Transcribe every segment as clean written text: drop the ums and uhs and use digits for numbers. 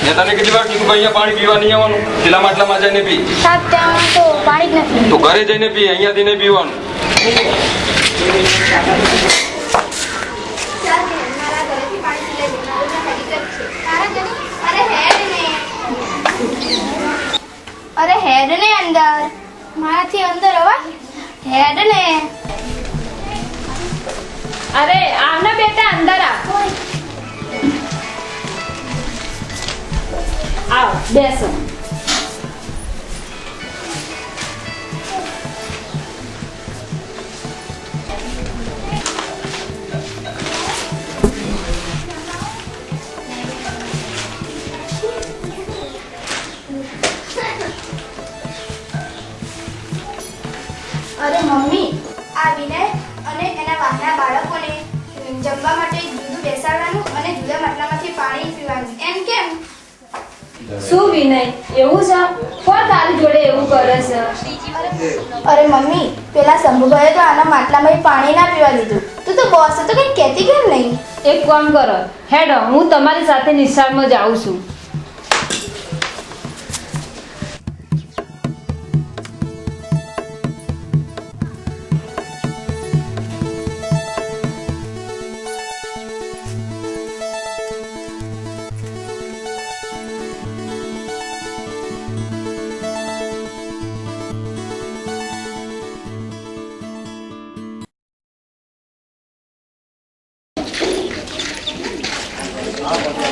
મેં તને કેટલી વાર કીધું કે અહીંયા પાણી પીવા નહીં આવવાનું, પેલા માટલામાં જઈને પી. સાહેબ ત્યાં તો પાણી જ નથી. તો ઘરે જઈને પી, અહીંયાથી નહીં પીવાનું. અરે હેડ ને અંદર, મારાથી અંદર હવે હેડ ને. અરે આવને બેટા અંદર આવ બેસો. અરે મમ્મી, આ વિનય અને એના વાહના બાળકોને જમવા માટે જુદું બેસાડવાનું અને જુદા માટલામાંથી પાણી પીવાનું, એમ કેમ? શું વિનય, એવું છે? કોણ તારી જોડે એવું કરે છે? અરે મમ્મી, પેલા શંભુભાઈએ તો આના માટલામાં પાણી ના પીવા દીધું. તું તો બોસ તો કઈ કહેતી કેમ નહીં? એક કામ કરો, હેડો, હું તમારી સાથે નિશાળમાં જાઉં છું.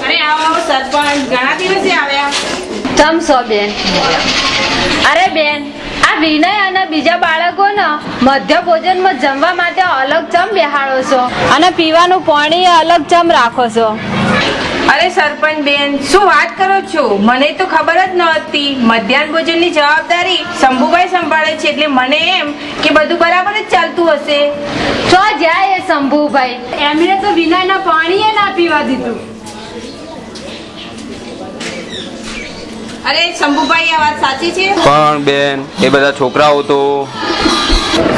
અરે આવો સરપંચ, ઘણા દિવસે આવ્યા. ચમ છો બેન? અરે બેન, આ વિનય અને બીજા બાળકોને મધ્ય ભોજનમાં જમવા માટે અલગ ચમ બેહાડો છો અને પીવાનું પાણી અલગ ચમ રાખો છો? અરે સરપંચ બેન, શું વાત કરો છો? મને તો ખબર જ નહોતી. મધ્યાહન ભોજનની જવાબદારી શંભુભાઈ સંભાળે છે, એટલે મને એમ કે બધું બરાબર જ ચાલતું હશે. તો જાય એ શંભુભાઈ, એમણે તો વિનયના પાણીએ ના પીવા દીધું. અરે શંભુભાઈ, આ વાત સાચી છે? પણ બેન, એ બધા છોકરાઓ તો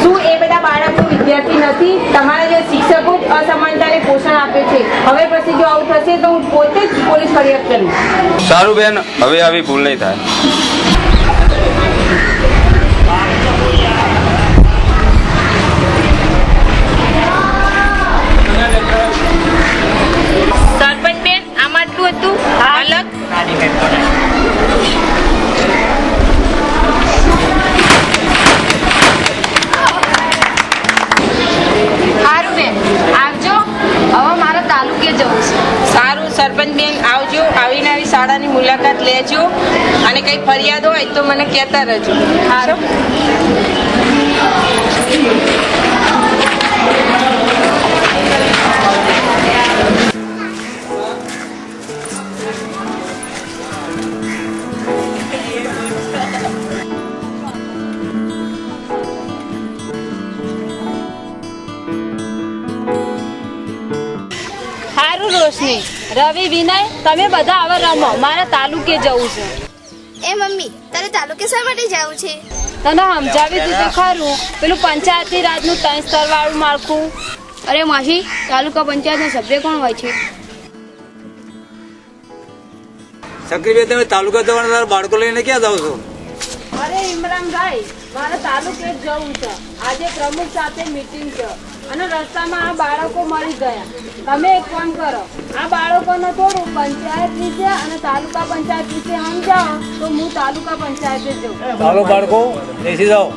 શું એ બધા બાળકો વિદ્યાર્થી નથી? તમારા જે શિક્ષકો જ અસમાનતાને પોષણ આપે છે. હવે પછી જો આવું થશે તો હું પોતે જ પોલીસ ફરિયાદ કરીશ. સારું બેન, હવે આવી ભૂલ નહીં થાય. સરપંચ બેન, આમાં આટલું હતું અલગ. સારું બેન, આવજો. હવે મારે તાલુકે જવું છે. સારું સરપંચ બેન, આવજો. આવીને આવી શાળાની મુલાકાત લેજો અને કંઈ ફરિયાદ હોય તો મને કહેતા રહેજો. સારું. રોશની, રવિ, વિનય, તમે બધા હવે રમો, મારે તાલુકે જવું છે. એ મમ્મી, તારે તાલુકે શા માટે જવું છે? તને સમજાવી દીધું ખરું, પેલું પંચાયતી રાજનું 3 સ્તર વાળું માળખું. અરે માસી, તાલુકા પંચાયતના સભ્ય કોણ હોય છે? સક્રિય તમે તાલુકા જવાના બાળકો લઈને ક્યાં જાવ છો? અરે ઇમરાનભાઈ, મારે તાલુકે જ જવું છે. આજે પ્રમુખ સાથે મીટિંગ છે અને રસ્તામાં આ બાળકો મળી ગયા. તમે એક કામ કરો, આ બાળકોને થોડું પંચાયત વિશે અને તાલુકા પંચાયત વિશે સમજાવો તો હું તાલુકા પંચાયતે જઉં. ચાલો બાળકો, બેસી જાઓ.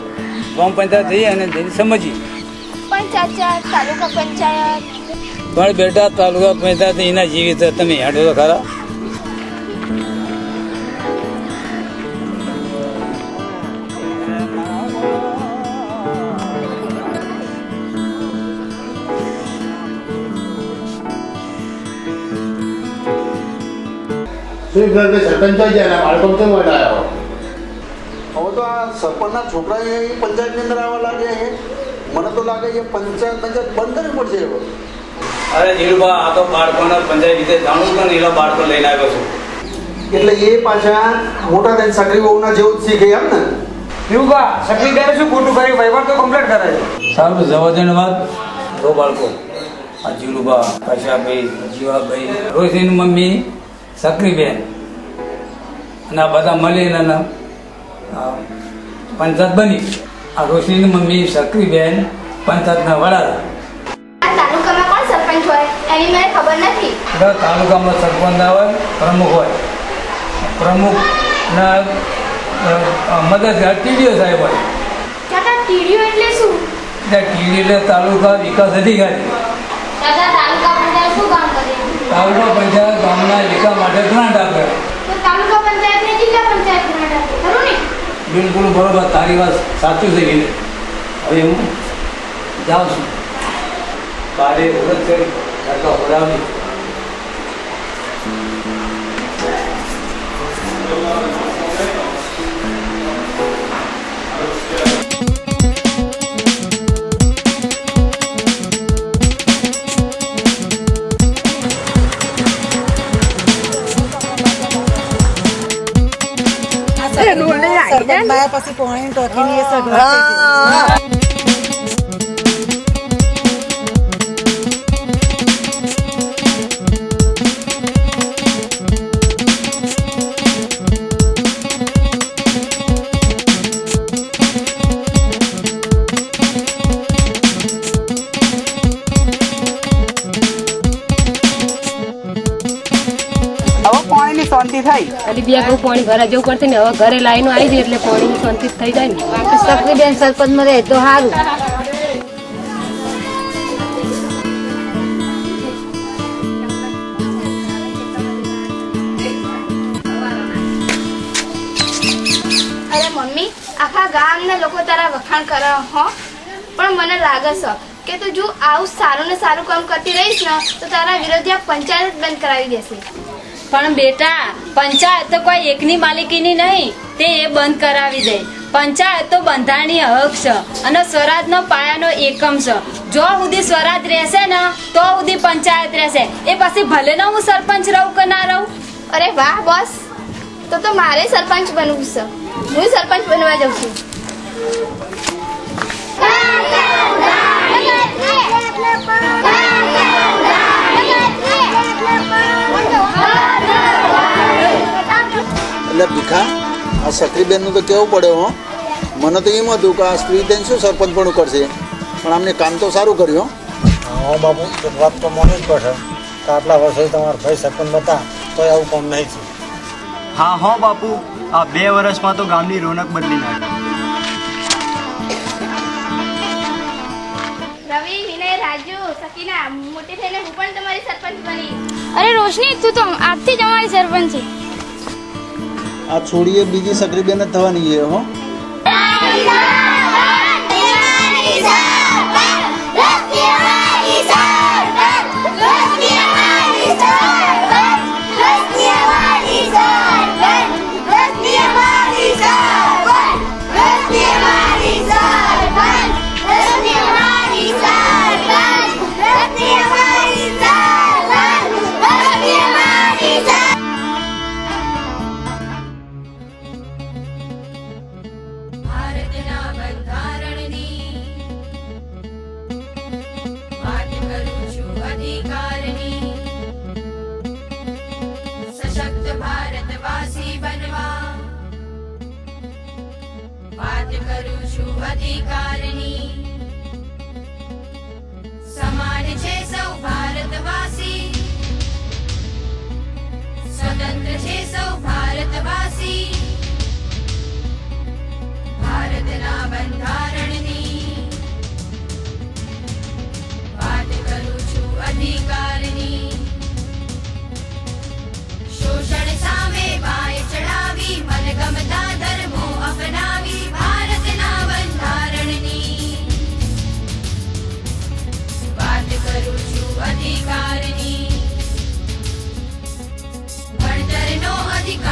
ગ્રામ પંચાયત જઈએ અને સમજી. પંચાયત, તાલુકા પંચાયત. પણ બેટા, તાલુકા પંચાયત એના જીવિત તમે હેડો તો ખરા. સરપંચ બાળકો કેમ વટાયો? હવે તો આ સરપંચના છોકરા પંચાયતની અંદર આવવા લાગે છે. મને તો લાગે છે પંચાયત બંધ કરવી પડશે હવે. અરે જીરુબા, આ તો બાળકોને પંચાયત રીતે જાણવું પણ એના બાળકો લઈને આવ્યો છું. એટલે એ પાછા મોટા થઈને સક્રિય બહુના જેવું જ શીખે એમ ને? જીરુબા, સક્રિય કરે શું ખોટું કર્યું? વહીવટ તો કમ્પ્લીટ કરે છે. સારું, જવા દે વાત. જો બાળકો, આ જીરુબા, કશાભાઈ, જીવાભાઈ, રોશનીની મમ્મી સક્રિયબેન અને આ બધા મળીને પંચાયત બની. આ રોશનીની મમ્મી સક્રીબેન પંચાયતના વડા હતા. આ તાલુકામાં કોણ સરપંચ હોય એની મને ખબર નથી. બધા તાલુકામાં સરપંચ આવે, પ્રમુખ હોય. પ્રમુખના મદદગાર ટીડીઓ સાહેબ હોય. કાકા ટીડીઓ એટલે શું? ટીડી એટલે તાલુકા વિકાસ અધિકારી. દાદા તાલુકા પંચાયત શું કામ કરે? તાલુકા પંચાયત ગામના વિકાસ માટે ગ્રાન્ટ આપે. તો તાલુકા પંચાયત ને જિલ્લા પંચાયત ગ્રાન્ટ આપે ખરું ને? બિલકુલ બરોબર, તારી વાત સાચું છે. ગીને હવે હું જાઉં છું. બારે ઓળખ કરી કાકા ઓળાવી. પછી પોણી ટોકીની એ સગવડ શાંતિ થાય. એટલે બે બહુ પાણી ભરા જવું પડશે ને. હવે ઘરે લાઈનો આવી જાય એટલે પાણીની શાંતિ થઈ જાય ને. સક્રીબેન સરપંચમાં રહે તો સારું. અરે મમ્મી, આખા ગામના લોકો તારા વખાણ કરે હો, પણ મને લાગે છે કે તું જો આવું સારું ને સારું કામ કરતી રહીશ ને તો તારા વિરોધી આ પંચાયત જ બંધ કરાવી દેશે. પણ બેટા, પંચાયત તો કોઈ એકની માલિકીની નહીં, તે એ બંધ કરાવી દે. પંચાયત તો બંધારણીય હક છે અને સ્વરાજનો પાયાનો એકમ છે. જો સુધી સ્વરાજ રહેશે ને તો સુધી પંચાયત રહેશે. એ પછી ભલે ને હું સરપંચ રહું કે ના રહું. અરે વાહ બોસ, તો મારે સરપંચ બનવું છે. હું સરપંચ બનવા જાઉં છું. એટલે ભીખા, આ સક્રીબેનનું તો કેવું પડે હો. મને તો એમ હતું કે આ સ્ત્રીબેન શું સરપંચ પણ કરશે, પણ આમને કામ તો સારું કર્યું. હા બાબુ, વાત તો મને જ પડશે કે આટલા વર્ષોથી તમારા ભાઈ સરપંચ હતા તો આવું કામ નહીં છે. હા હો બાપુ, આ 2 વર્ષમાં તો ગામની રોનક બદલી નાખી. રવિ, વિનય, રાજુ, સકીના, મોટી થઈને હું પણ તમારી સરપંચ બની. અરે રોશની, તું તો આજથી જ અમારી સરપંચ છે. આ છોડીએ બીજી સક્રીબેન જ થવાની છે હો. સમાન છે સૌ ભારતવાસી, સ્વતંત્ર છે સૌ ભારતવાસી. ભારતના બંધારણની વાત કરું છું અધિકારની. શોષણ સામે બાય ચડાવી મનગમતા ધર્મો અપનાવી ભારતના બંધારણની વાત કરું છું અધિકારની. ભણતરનો અધિકાર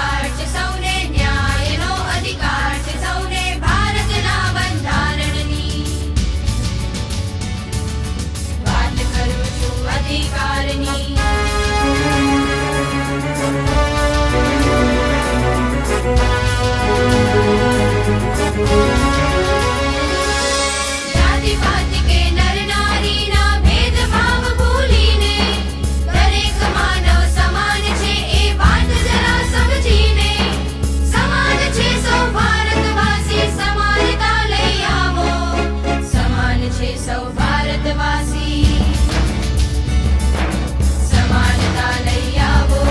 સૌ ભારતવાસી સમાનતા લઈ આવો.